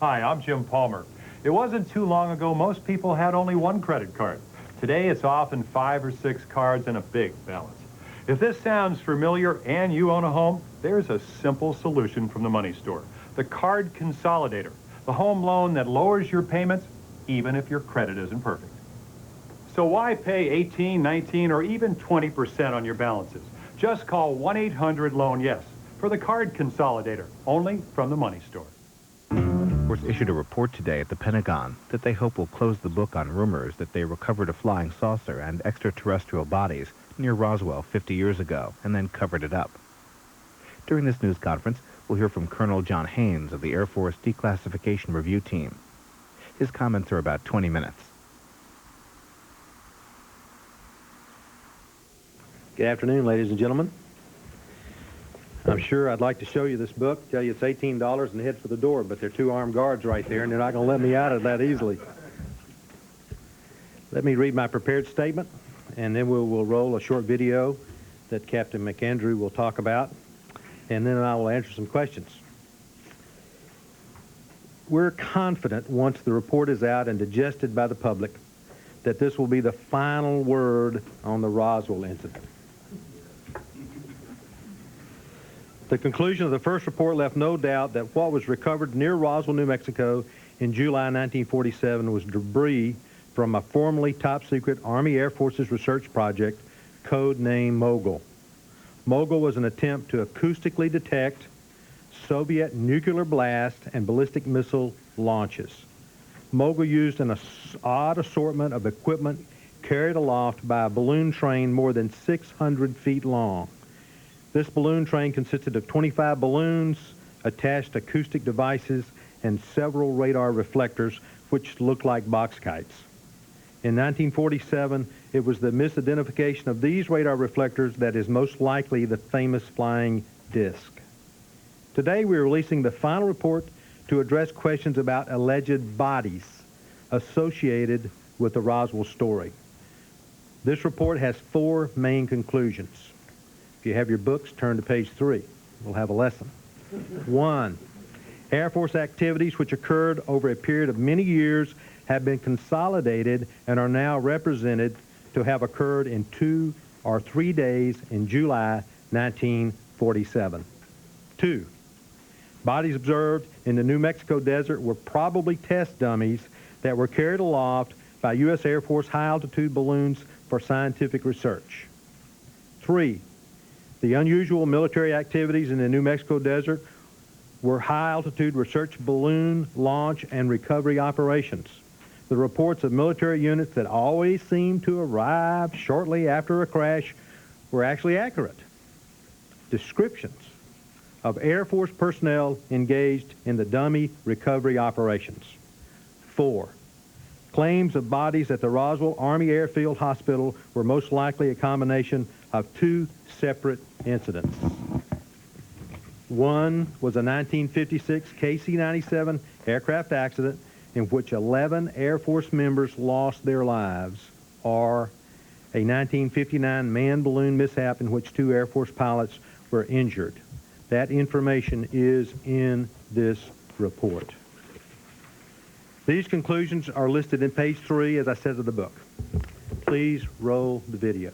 Hi, I'm Jim Palmer. It wasn't too long ago most people had only one credit card. Today it's often 5 or 6 cards and a big balance. If this sounds familiar and you own a home, there's a simple solution from the Money Store. The Card Consolidator, the home loan that lowers your payments even if your credit isn't perfect. So why pay 18, 19, or even 20% on your balances? Just call 1-800-LOAN-YES for the Card Consolidator, only from the Money Store. Issued a report today at the Pentagon that they hope will close the book on rumors that they recovered a flying saucer and extraterrestrial bodies near Roswell 50 years ago and then covered it up. During this news conference, we'll hear from Colonel John Haynes of the Air Force Declassification Review Team. His comments are about 20 minutes. Good afternoon, ladies and gentlemen. I'm sure I'd like to show you this book, tell you it's $18 and head for the door, but there are 2 armed guards right there, and they're not going to let me out of that easily. Let me read my prepared statement, and then we'll roll a short video that Captain McAndrew will talk about, and then I will answer some questions. We're confident once the report is out and digested by the public that this will be the final word on the Roswell incident. The conclusion of the first report left no doubt that what was recovered near Roswell, New Mexico in July 1947 was debris from a formerly top-secret Army Air Forces research project, code-named Mogul. Mogul was an attempt to acoustically detect Soviet nuclear blast and ballistic missile launches. Mogul used an odd assortment of equipment carried aloft by a balloon train more than 600 feet long. This balloon train consisted of 25 balloons, attached acoustic devices, and several radar reflectors, which looked like box kites. In 1947, it was the misidentification of these radar reflectors that is most likely the famous flying disc. Today, we are releasing the final report to address questions about alleged bodies associated with the Roswell story. This report has 4 main conclusions. If you have your books, turn to page 3. We'll have a lesson. 1, Air Force activities which occurred over a period of many years have been consolidated and are now represented to have occurred in 2 or 3 days in July 1947. 2, bodies observed in the New Mexico desert were probably test dummies that were carried aloft by U.S. Air Force high-altitude balloons for scientific research. 3, the unusual military activities in the New Mexico desert were high-altitude research balloon launch and recovery operations. The reports of military units that always seem to arrive shortly after a crash were actually accurate. Descriptions of Air Force personnel engaged in the dummy recovery operations. 4, claims of bodies at the Roswell Army Airfield Hospital were most likely a combination of 2 separate incidents. 1 was a 1956 KC-97 aircraft accident in which 11 Air Force members lost their lives, or a 1959 manned balloon mishap in which 2 Air Force pilots were injured. That information is in this report. These conclusions are listed in page 3, as I said, of the book. Please roll the video.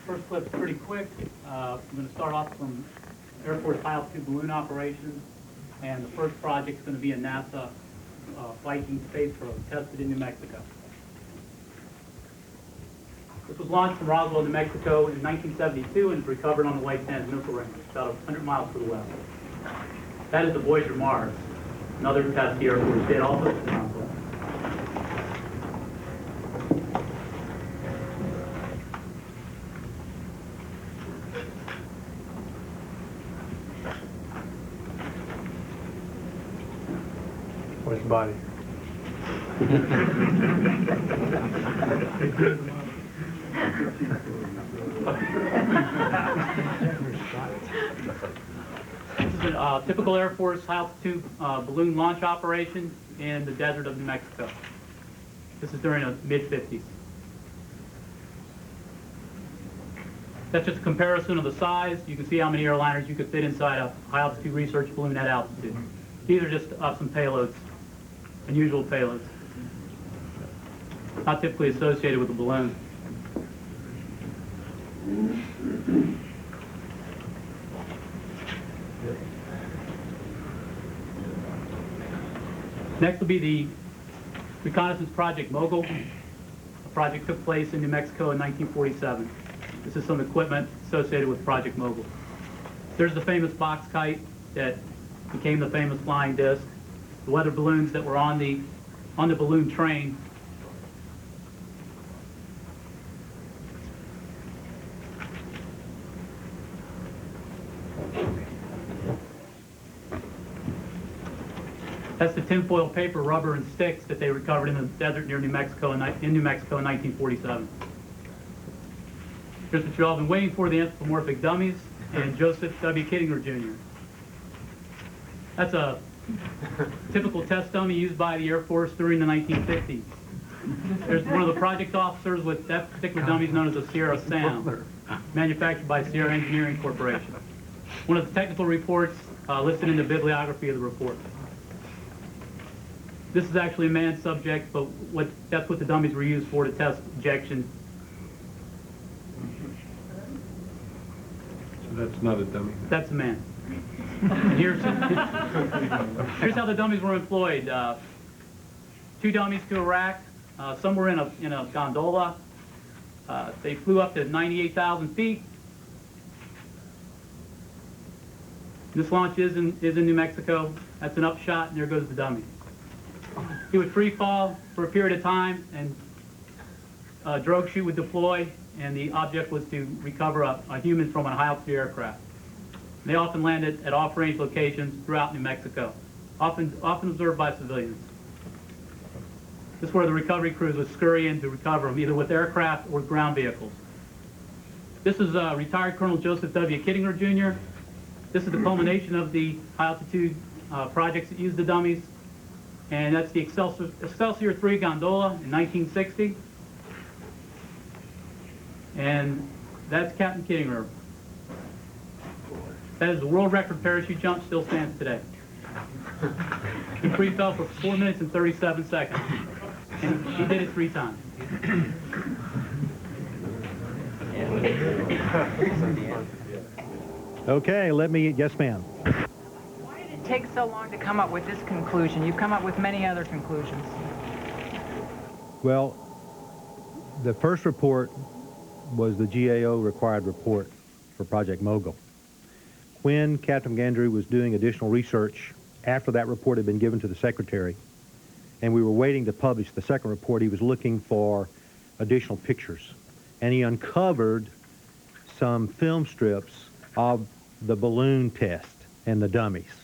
First clip's pretty quick. I'm going to start off from Air Force high-altitude balloon operations, and the first project's going to be a NASA Viking space probe tested in New Mexico. This was launched from Roswell, New Mexico in 1972 and is recovered on the White Sands Missile Range, about 100 miles to the west. That is the Voyager Mars, another test the Air Force did also in Roswell. Where's the body? is a typical Air Force high-altitude balloon launch operation in the desert of New Mexico. This is during the mid-50s. That's just a comparison of the size. You can see how many airliners you could fit inside a high-altitude research balloon at altitude. These are just some payloads, unusual payloads, not typically associated with a balloon. Next will be the reconnaissance project Mogul. The project took place in New Mexico in 1947. This is some equipment associated with Project Mogul. There's the famous box kite that became the famous flying disc. The weather balloons that were on the balloon train. That's the tinfoil paper, rubber, and sticks that they recovered in the desert near New Mexico in New Mexico in 1947. Here's what you've all been waiting for, the anthropomorphic dummies and Joseph W. Kittinger Jr. That's a typical test dummy used by the Air Force during the 1950s. There's one of the project officers with that particular dummy is known as a Sierra Sam, manufactured by Sierra Engineering Corporation. One of the technical reports listed in the bibliography of the report. This is actually a manned subject, but that's what the dummies were used for, to test ejection. So that's not a dummy? That's a man. And here's how the dummies were employed. 2 dummies to Iraq. Some were in a gondola. They flew up to 98,000 feet. This launch is in New Mexico. That's an upshot, and there goes the dummy. He would free fall for a period of time, and a drogue chute would deploy, and the object was to recover a human from a high-altitude aircraft. They often landed at off-range locations throughout New Mexico, often observed by civilians. This is where the recovery crews would scurry in to recover them, either with aircraft or ground vehicles. This is retired Colonel Joseph W. Kittinger Jr. This is the culmination of the high-altitude projects that used the dummies. And that's the Excelsior 3 gondola in 1960. And that's Captain Kittinger. That is the world record parachute jump, still stands today. He free fell for 4 minutes and 37 seconds. And he did it 3 times. Okay, yes, ma'am. Take so long to come up with this conclusion? You've come up with many other conclusions. Well, the first report was the GAO required report for Project Mogul. When Captain Gandry was doing additional research after that report had been given to the Secretary, and we were waiting to publish the second report, he was looking for additional pictures. And he uncovered some film strips of the balloon test and the dummies.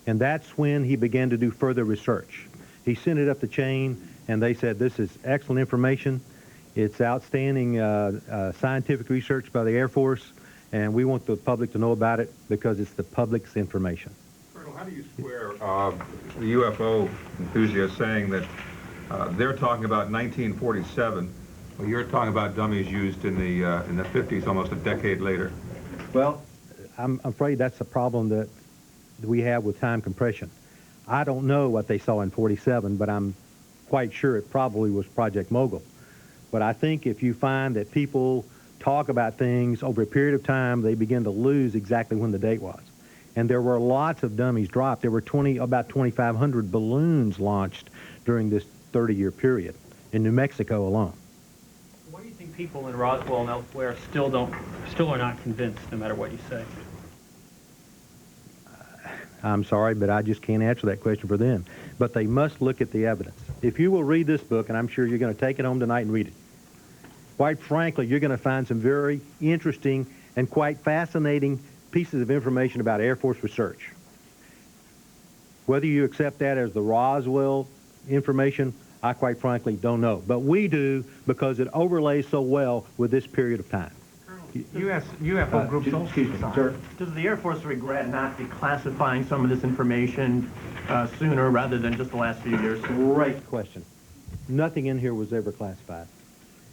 And that's when he began to do further research. He sent it up the chain, and they said, this is excellent information. It's outstanding scientific research by the Air Force, and we want the public to know about it because it's the public's information. Colonel, how do you square the UFO enthusiasts saying that they're talking about 1947, well, you're talking about dummies used in the 50s, almost a decade later? Well, I'm afraid that's a problem that we have with time compression. I don't know what they saw in 47, but I'm quite sure it probably was Project Mogul. But I think if you find that people talk about things over a period of time, they begin to lose exactly when the date was. And there were lots of dummies dropped. There were about 2,500 balloons launched during this 30-year period in New Mexico alone. Why do you think people in Roswell and elsewhere still are not convinced, no matter what you say? I'm sorry, but I just can't answer that question for them. But they must look at the evidence. If you will read this book, and I'm sure you're going to take it home tonight and read it, quite frankly, you're going to find some very interesting and quite fascinating pieces of information about Air Force research. Whether you accept that as the Roswell information, I quite frankly don't know. But we do because it overlays so well with this period of time. Colonel, UFO groups also. Excuse me, sir. Does the Air Force regret not declassifying some of this information sooner rather than just the last few years? Great question. Nothing in here was ever classified.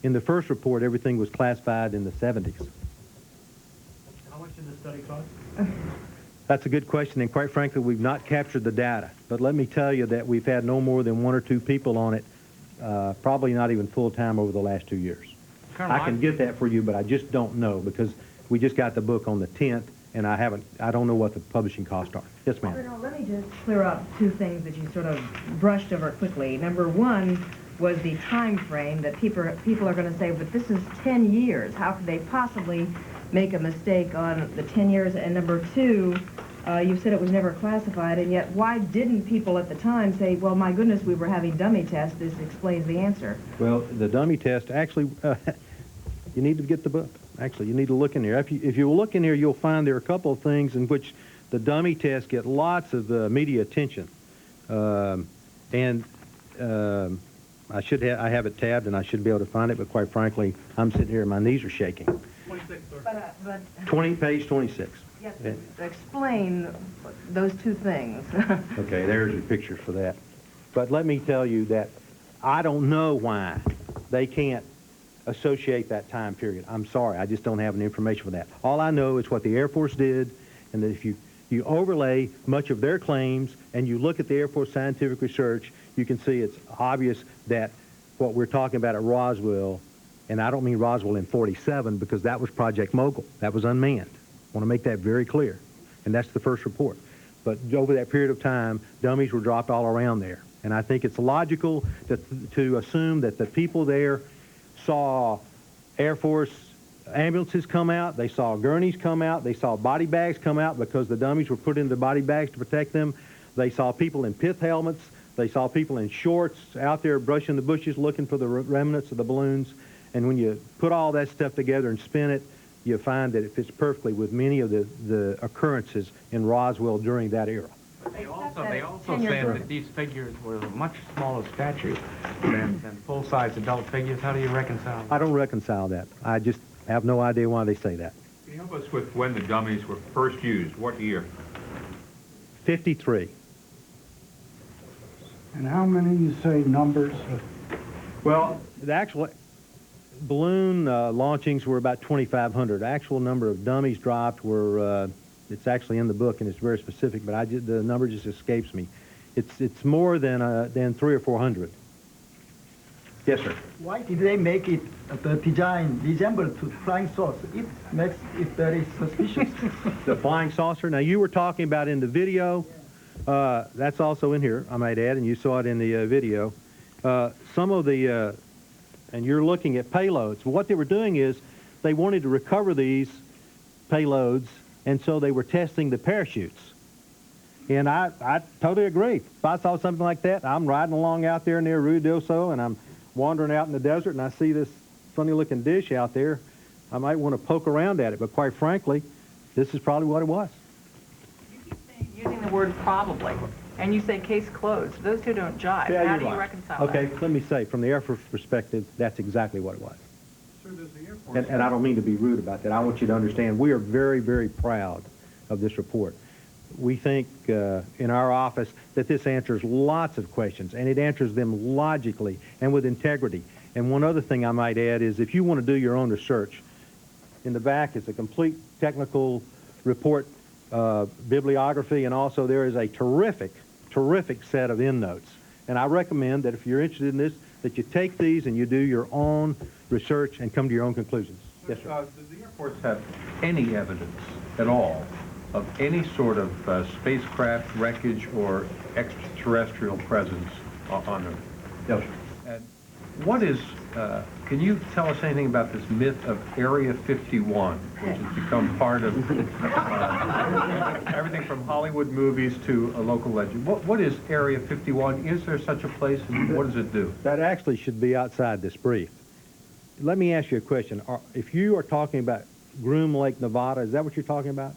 In the first report, everything was classified in the 70s. How much did the study cost? That's a good question, and quite frankly, we've not captured the data. But let me tell you that we've had no more than 1 or 2 people on it, probably not even full-time over the last 2 years. Colonel, I can get that for you, but I just don't know because we just got the book on the 10th, and I don't know what the publishing costs are. Yes, ma'am. Colonel, let me just clear up 2 things that you sort of brushed over quickly. Number 1 was the time frame that people are going to say, but this is 10 years. How could they possibly make a mistake on the 10 years? And number 2, you said it was never classified, and yet why didn't people at the time say, well, my goodness, we were having dummy tests, this explains the answer? Well, the dummy test, actually, you need to get the book. Actually, you need to look in there. If you look in here, you'll find there are a couple of things in which the dummy tests get lots of media attention. I have it tabbed, and I should be able to find it, but quite frankly, I'm sitting here and my knees are shaking. 26, sir. But Page 26. yes, explain those 2 things. Okay, there's your picture for that. But let me tell you that I don't know why they can't associate that time period. I'm sorry, I just don't have any information for that. All I know is what the Air Force did, and that if you overlay much of their claims and you look at the Air Force scientific research, you can see it's obvious that what we're talking about at Roswell, and I don't mean Roswell in 47 because that was Project Mogul. That was unmanned. I want to make that very clear. And that's the first report. But over that period of time, dummies were dropped all around there. And I think it's logical to assume that the people there saw Air Force ambulances come out, they saw gurneys come out, they saw body bags come out because the dummies were put into body bags to protect them. They saw people in pith helmets. They saw people in shorts out there brushing the bushes looking for the remnants of the balloons. And when you put all that stuff together and spin it, you find that it fits perfectly with many of the occurrences in Roswell during that era. They also said that these figures were much smaller stature than full-size adult figures. How do you reconcile that? I don't reconcile that. I just have no idea why they say that. Can you help us with when the dummies were first used? What year? 53. And how many, you say, numbers? Well, the actual balloon launchings were about 2,500. The actual number of dummies dropped were, it's actually in the book and it's very specific, but the number just escapes me. It's more than 300 or 400. Yes, sir. Why did they make it, the design resemble to flying saucer? It makes it very suspicious. The flying saucer. Now, you were talking about in the video. That's also in here, I might add, and you saw it in the video. Some of the, and you're looking at payloads. What they were doing is they wanted to recover these payloads, and so they were testing the parachutes. And I totally agree. If I saw something like that, I'm riding along out there near Ruidoso, and I'm wandering out in the desert, and I see this funny-looking dish out there, I might want to poke around at it. But quite frankly, this is probably what it was. You keep using the word probably, and you say case closed. Those 2 don't jive. Yeah, How do you right. reconcile that? Okay, let me say, from the Air Force perspective, that's exactly what it was. Sir, does the Air Force... And I don't mean to be rude about that. I want you to understand we are very, very proud of this report. We think in our office that this answers lots of questions, and it answers them logically and with integrity. And one other thing I might add is if you want to do your own research, in the back is a complete technical report bibliography, and also there is a terrific set of endnotes. And I recommend that if you're interested in this, that you take these and you do your own research and come to your own conclusions. Yes, sir. Does the Air Force have any evidence at all of any sort of spacecraft wreckage or extraterrestrial presence on Earth? Yes, sir. And what is, can you tell us anything about this myth of Area 51, which has become part of everything from Hollywood movies to a local legend? What is Area 51? Is there such a place, and what does it do? That actually should be outside this brief. Let me ask you a question. If you are talking about Groom Lake, Nevada, is that what you're talking about?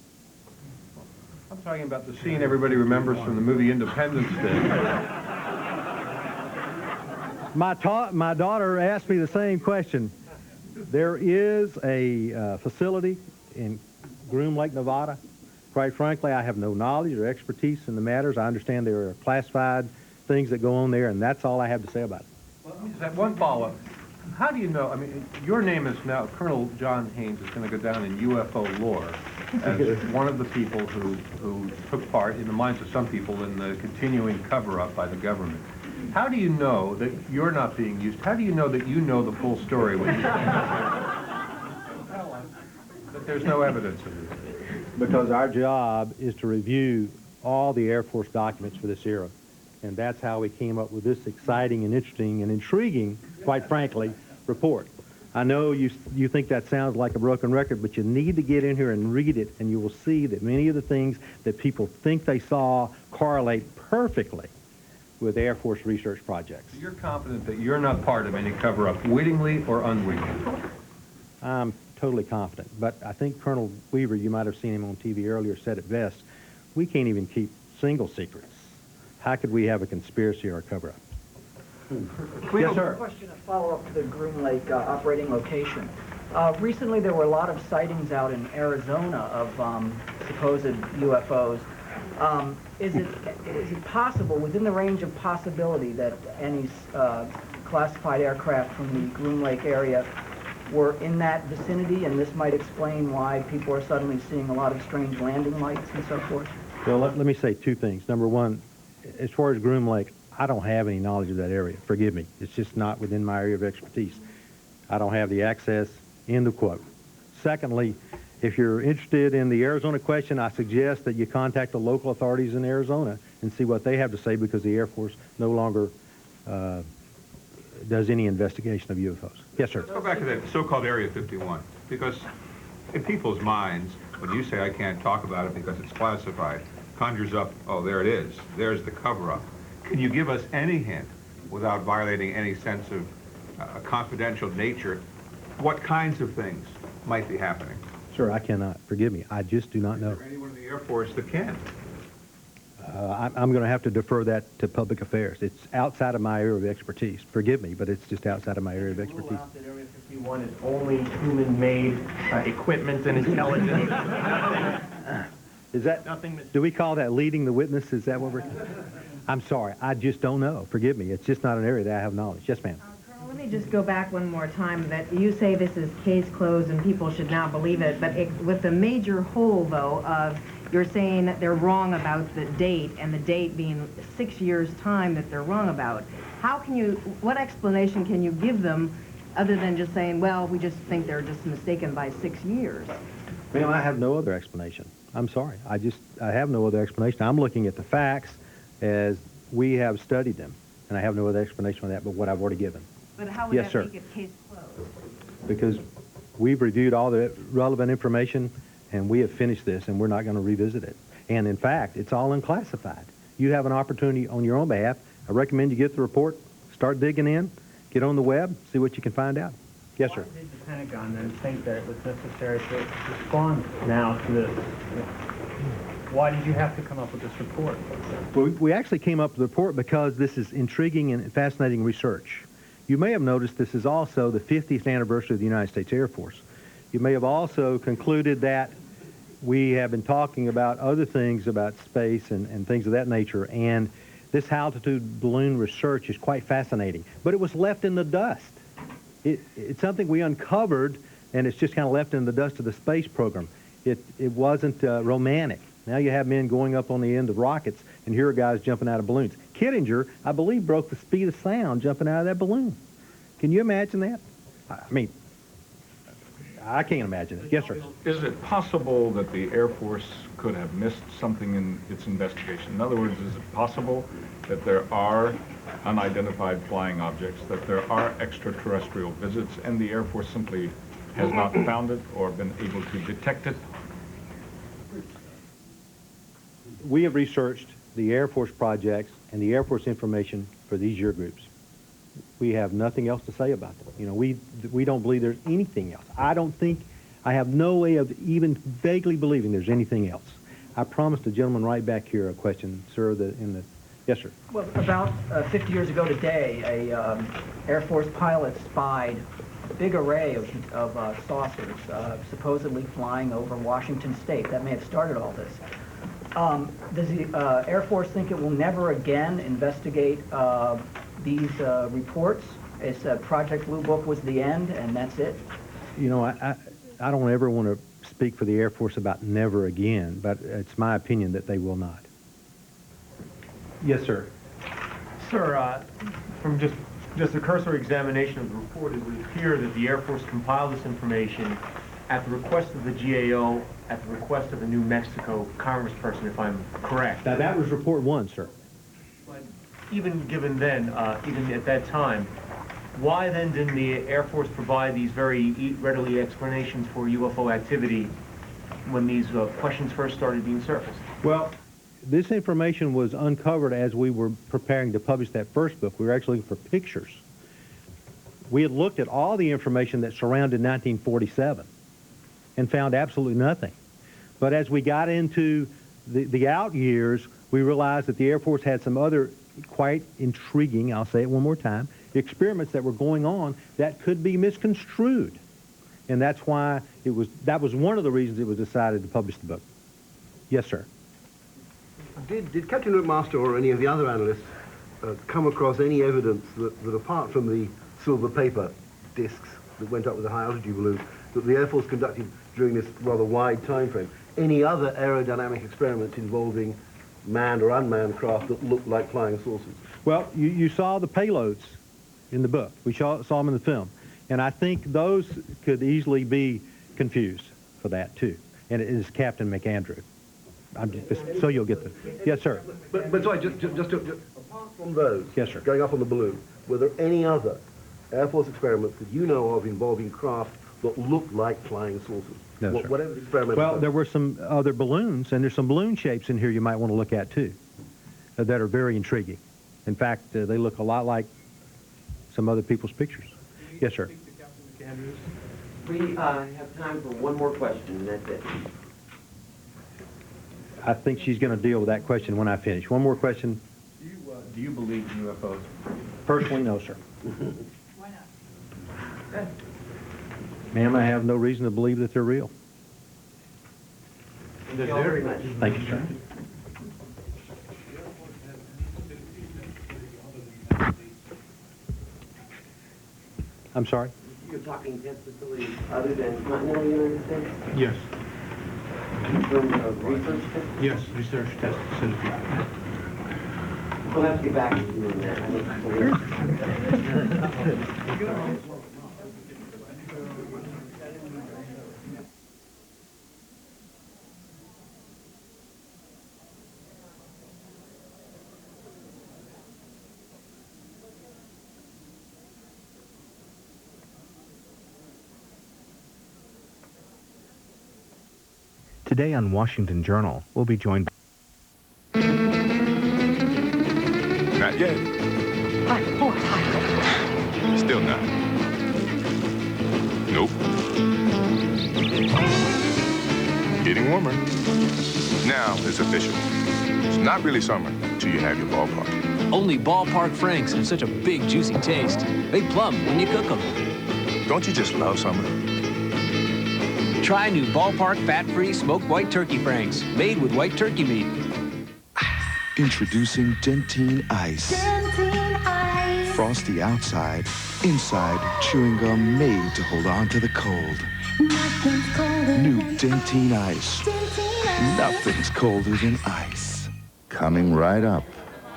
I'm talking about the scene everybody remembers from the movie Independence Day. My daughter asked me the same question. There is a facility in Groom Lake, Nevada. Quite frankly, I have no knowledge or expertise in the matters. I understand there are classified things that go on there, and that's all I have to say about it. Well, let me just have one follow-up. How do you know, I mean, your name is now, Colonel John Haynes is going to go down in UFO lore as one of the people who took part, in the minds of some people, in the continuing cover-up by the government. How do you know that you're not being used? How do you know that you know the full story when you that there's no evidence of this? Because our job is to review all the Air Force documents for this era. And that's how we came up with this exciting and interesting and intriguing, quite frankly, report. I know you think that sounds like a broken record, but you need to get in here and read it, and you will see that many of the things that people think they saw correlate perfectly with Air Force research projects. So you're confident that you're not part of any cover-up, wittingly or unwittingly? I'm totally confident, but I think Colonel Weaver, you might have seen him on TV earlier, said it best. We can't even keep single secrets. How could we have a conspiracy or a cover-up? Yes, sir. Question, a follow-up to the Groom Lake operating location. Recently, there were a lot of sightings out in Arizona of supposed UFOs. Is it possible, within the range of possibility, that any classified aircraft from the Groom Lake area were in that vicinity, and this might explain why people are suddenly seeing a lot of strange landing lights and so forth? Well, let me say two things. Number one, as far as Groom Lake, I don't have any knowledge of that area. Forgive me. It's just not within my area of expertise. I don't have the access. End of quote. Secondly, if you're interested in the Arizona question, I suggest that you contact the local authorities in Arizona and see what they have to say, because the Air Force no longer does any investigation of UFOs. Yes, sir. Let's go back to that so-called Area 51, because in people's minds, when you say I can't talk about it because it's classified, conjures up, oh, there it is. There's the cover-up. Can you give us any hint, without violating any sense of confidential nature, what kinds of things might be happening? Sir, I cannot. Forgive me. I just do not know. Is there anyone in the Air Force that can? I'm going to have to defer that to public affairs. It's outside of my area of expertise. Forgive me, but it's just outside of my area of expertise. Rule out that Area 51 is only human-made equipment and intelligence. Is that, do we call that leading the witness? Is that what we're... I'm sorry. I just don't know. Forgive me. It's just not an area that I have knowledge. Yes, ma'am. Colonel, let me just go back one more time. That you say this is case closed and people should now believe it, but with the major hole, though, of you're saying that they're wrong about the date, and the date being 6 years' time that they're wrong about. How can you, what explanation can you give them other than just saying, well, we just think they're just mistaken by 6 years? Ma'am, I have no other explanation. I'm sorry. I have no other explanation. I'm looking at the facts as we have studied them, and I have no other explanation for that but what I've already given. But how would yes, that sir. make it case closed? Because we've reviewed all the relevant information, and we have finished this, and we're not going to revisit it. And in fact, it's all unclassified. You have an opportunity on your own behalf. I recommend you get the report, start digging in, get on the web, see what you can find out. Yes, sir. Why did the Pentagon then think that it was necessary to respond now to this? Why did you have to come up with this report? Well, we actually came up with the report because this is intriguing and fascinating research. You may have noticed this is also the 50th anniversary of the United States Air Force. You may have also concluded that we have been talking about other things about space and things of that nature, and this high-altitude balloon research is quite fascinating. But it was left in the dust. It's something we uncovered, and it's just kind of left in the dust of the space program. It wasn't romantic. Now you have men going up on the end of rockets, and here are guys jumping out of balloons. Kittinger, I believe, broke the speed of sound jumping out of that balloon. Can you imagine that? I mean, I can't imagine it. Yes, sir. Is it possible that the Air Force could have missed something in its investigation? In other words, is it possible that there are unidentified flying objects, that there are extraterrestrial visits, and the Air Force simply has not found it or been able to detect it? We have researched the Air Force projects and the Air Force information for these year groups. We have nothing else to say about them. You know, we don't believe there's anything else. I have no way of even vaguely believing there's anything else. I promised the gentleman right back here a question, sir, yes, sir. Well, about 50 years ago today, a Air Force pilot spied big array of saucers supposedly flying over Washington State. That may have started all this. Does the Air Force think it will never again investigate these reports? Is Project Blue Book was the end, and that's it? You know, I don't ever want to speak for the Air Force about never again, but it's my opinion that they will not. Yes, sir. Sir, from just a cursory examination of the report, it would appear that the Air Force compiled this information at the request of the GAO, at the request of the New Mexico congressperson, if I'm correct. Now, that was report 1, sir. But even given then, even at that time, why then didn't the Air Force provide these very readily explanations for UFO activity when these questions first started being surfaced? Well, this information was uncovered as we were preparing to publish that first book. We were actually looking for pictures. We had looked at all the information that surrounded 1947 and found absolutely nothing. But as we got into the out years, we realized that the Air Force had some other quite intriguing, I'll say it one more time, experiments that were going on that could be misconstrued. And that's why that was one of the reasons it was decided to publish the book. Yes, sir. Did Captain McMaster or any of the other analysts come across any evidence that apart from the silver paper discs that went up with the high-altitude balloons, that the Air Force conducted during this rather wide time frame, any other aerodynamic experiments involving manned or unmanned craft that looked like flying saucers? Well, you saw the payloads in the book. We saw them in the film. And I think those could easily be confused for that, too. And it is Captain McAndrew. So you'll get the... Yes, sir. But sorry, just apart from those, yes, sir, going up on the balloon, were there any other Air Force experiments that you know of involving craft that looked like flying saucers? No, sir. Whatever the experiment Well, was. there were some other balloons, and there's some balloon shapes in here you might want to look at, too, that are very intriguing. In fact, they look a lot like some other people's pictures. Yes, sir. We have time for one more question, and that's it. I think she's going to deal with that question when I finish. One more question. Do you believe in UFOs? Personally, no, sir. Why not? Ma'am, I have no reason to believe that they're real. Thank you all very much. Thank you, sir. I'm sorry? You're talking test facilities other than continental United States? Yes. In terms of research tests? Yes, research test facility. We'll have to get back to you on that. I think Today on Washington Journal, we'll be joined by... Not yet. Still not. Nope. Getting warmer. Now it's official. It's not really summer till you have your ballpark. Only Ballpark Franks have such a big, juicy taste. They plump when you cook them. Don't you just love summer? Try new Ballpark fat-free smoked white turkey Franks, made with white turkey meat. Introducing Dentine Ice. Dentine Ice. Frosty outside, inside chewing gum made to hold on to the cold. Nothing's colder New than Dentine Ice. Dentine Ice. Nothing's colder than ice. Coming right up.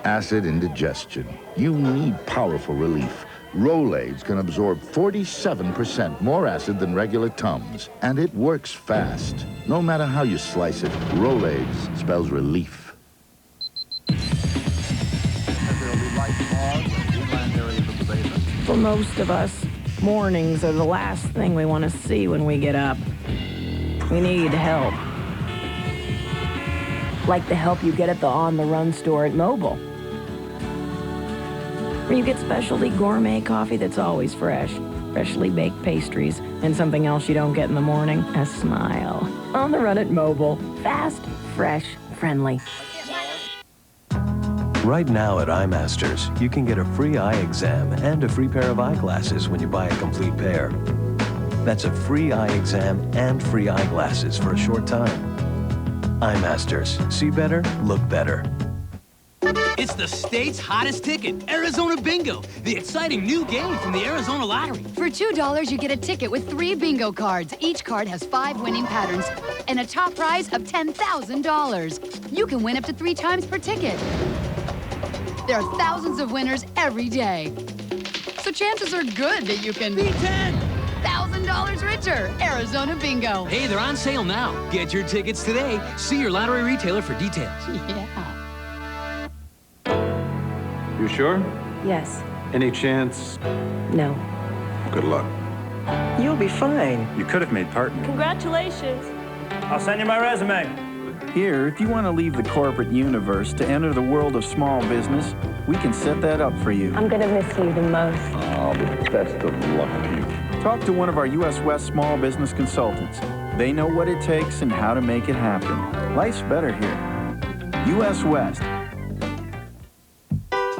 Acid indigestion. You need powerful relief. Rolaids can absorb 47% more acid than regular Tums, and it works fast. No matter how you slice it, Rolaids spells relief. For most of us, mornings are the last thing we want to see when we get up. We need help. Like the help you get at the On the Run store at Mobile, where you get specialty gourmet coffee that's always fresh, freshly baked pastries, and something else you don't get in the morning, a smile. On the Run at Mobile. Fast, fresh, friendly. Right now at iMasters, you can get a free eye exam and a free pair of eyeglasses when you buy a complete pair. That's a free eye exam and free eyeglasses for a short time. iMasters. See better, look better. It's the state's hottest ticket, Arizona Bingo, the exciting new game from the Arizona Lottery. For $2, you get a ticket with 3 bingo cards. Each card has 5 winning patterns and a top prize of $10,000. You can win up to 3 times per ticket. There are thousands of winners every day. So chances are good that you can be $10,000 richer. Arizona Bingo. Hey, they're on sale now. Get your tickets today. See your lottery retailer for details. Yeah. You sure? Yes. Any chance? No. Good luck. You'll be fine. You could have made partner. Congratulations. I'll send you my resume. Here, if you want to leave the corporate universe to enter the world of small business, we can set that up for you. I'm gonna miss you the most. Oh, the best of luck to you. Talk to one of our U.S. West small business consultants. They know what it takes and how to make it happen. Life's better here. U.S. West.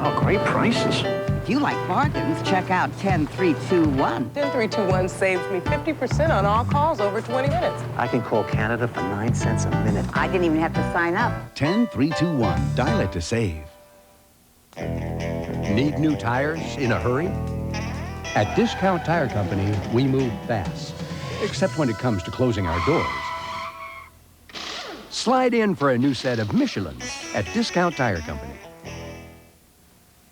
Oh, great prices. If you like bargains, check out 10321. 10321 saves me 50% on all calls over 20 minutes. I can call Canada for 9 cents a minute. I didn't even have to sign up. 10321. Dial it to save. Need new tires in a hurry? At Discount Tire Company, we move fast, except when it comes to closing our doors. Slide in for a new set of Michelin at Discount Tire Company.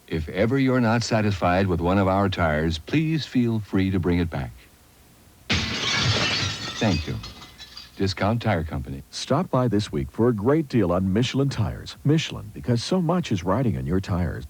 If ever you're not satisfied with one of our tires, please feel free to bring it back. Thank you. Discount Tire Company. Stop by this week for a great deal on Michelin tires. Michelin, because so much is riding on your tires.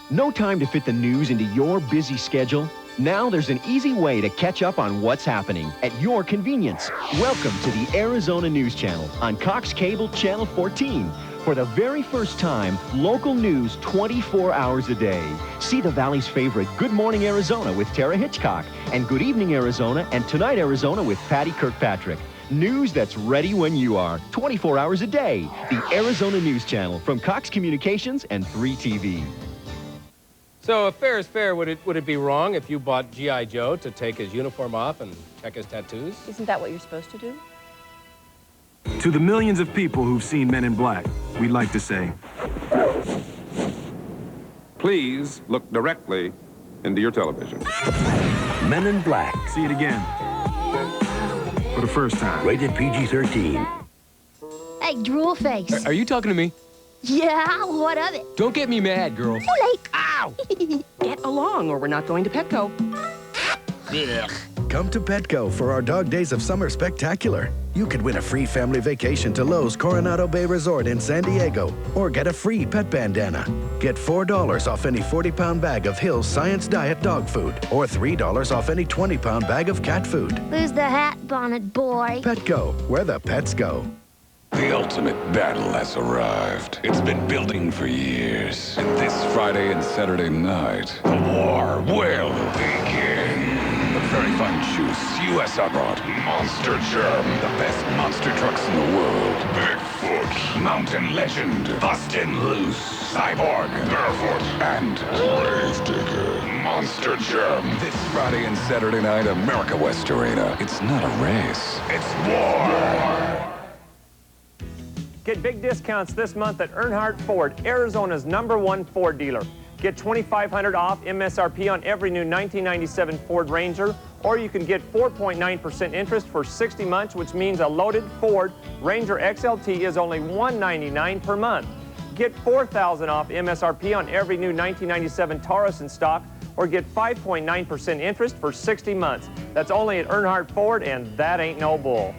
No time to fit the news into your busy schedule? Now there's an easy way to catch up on what's happening at your convenience. Welcome to the Arizona News Channel on Cox Cable Channel 14. For the very first time, local news 24 hours a day. See the Valley's favorite Good Morning Arizona with Tara Hitchcock and Good Evening Arizona and Tonight Arizona with Patty Kirkpatrick. News that's ready when you are, 24 hours a day. The Arizona News Channel from Cox Communications and 3TV. So if fair is fair, would it be wrong if you bought G.I. Joe to take his uniform off and check his tattoos? Isn't that what you're supposed to do? To the millions of people who've seen Men in Black, we'd like to say, please look directly into your television. Men in Black. See it again. For the first time. Rated PG-13. Hey, drool face. Are you talking to me? Yeah, what of it? Don't get me mad, girl. Too late. Ow! Get along, or we're not going to Petco. Ugh. Come to Petco for our Dog Days of Summer Spectacular. You could win a free family vacation to Lowe's Coronado Bay Resort in San Diego, or get a free pet bandana. Get $4 off any 40-pound bag of Hill's Science Diet dog food, or $3 off any 20-pound bag of cat food. Who's the hat bonnet boy? Petco, where the pets go. The ultimate battle has arrived. It's been building for years. And this Friday and Saturday night, the war will begin. The very fine juice U.S. brought Monster Germ, the best monster trucks in the world. Bigfoot, Mountain Legend, Bustin' Loose, Cyborg, Barefoot, and Gravedigger. Monster Germ. This Friday and Saturday night, America West Arena. It's not a race. It's war. Get big discounts this month at Earnhardt Ford, Arizona's #1 Ford dealer. Get $2,500 off MSRP on every new 1997 Ford Ranger, or you can get 4.9% interest for 60 months, which means a loaded Ford Ranger XLT is only $199 per month. Get $4,000 off MSRP on every new 1997 Taurus in stock, or get 5.9% interest for 60 months. That's only at Earnhardt Ford, and that ain't no bull.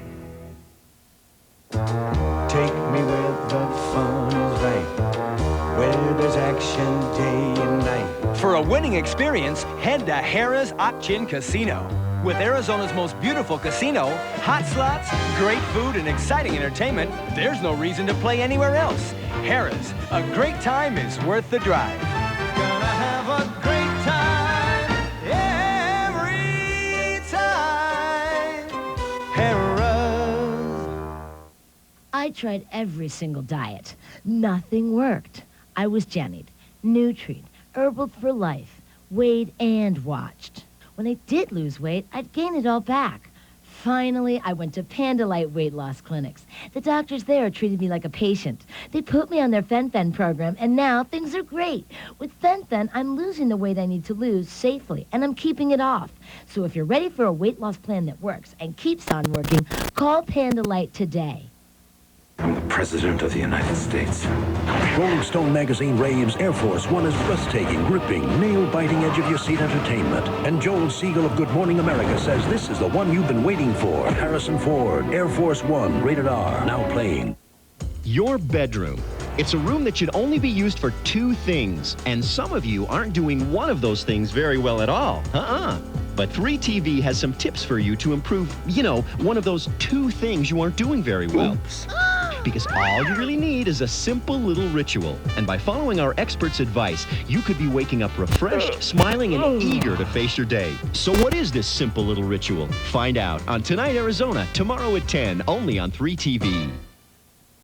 Take me where the fun is right, where there's action day and night. For a winning experience, head to Harrah's Ak-Chin Casino. With Arizona's most beautiful casino, hot slots, great food, and exciting entertainment, there's no reason to play anywhere else. Harrah's, a great time is worth the drive. Gonna have a great time every time. Harrah's. I tried every single diet. Nothing worked. I was jennied, nutried, herbaled for life, weighed and watched. When I did lose weight, I'd gain it all back. Finally, I went to Panda Light weight loss clinics. The doctors there treated me like a patient. They put me on their Fen-Phen program, and now things are great. With Fen-Phen, I'm losing the weight I need to lose safely, and I'm keeping it off. So if you're ready for a weight loss plan that works and keeps on working, call Panda Light today. I'm the President of the United States. Rolling Stone magazine raves Air Force One is breathtaking, gripping, nail-biting edge-of-your-seat entertainment. And Joel Siegel of Good Morning America says this is the one you've been waiting for. Harrison Ford, Air Force One, rated R, now playing. Your bedroom. It's a room that should only be used for two things, and some of you aren't doing one of those things very well at all. But 3TV has some tips for you to improve, one of those two things you aren't doing very well. Oops. Because all you really need is a simple little ritual. And by following our experts' advice, you could be waking up refreshed, smiling, and eager to face your day. So what is this simple little ritual? Find out on Tonight Arizona, tomorrow at 10, only on 3TV.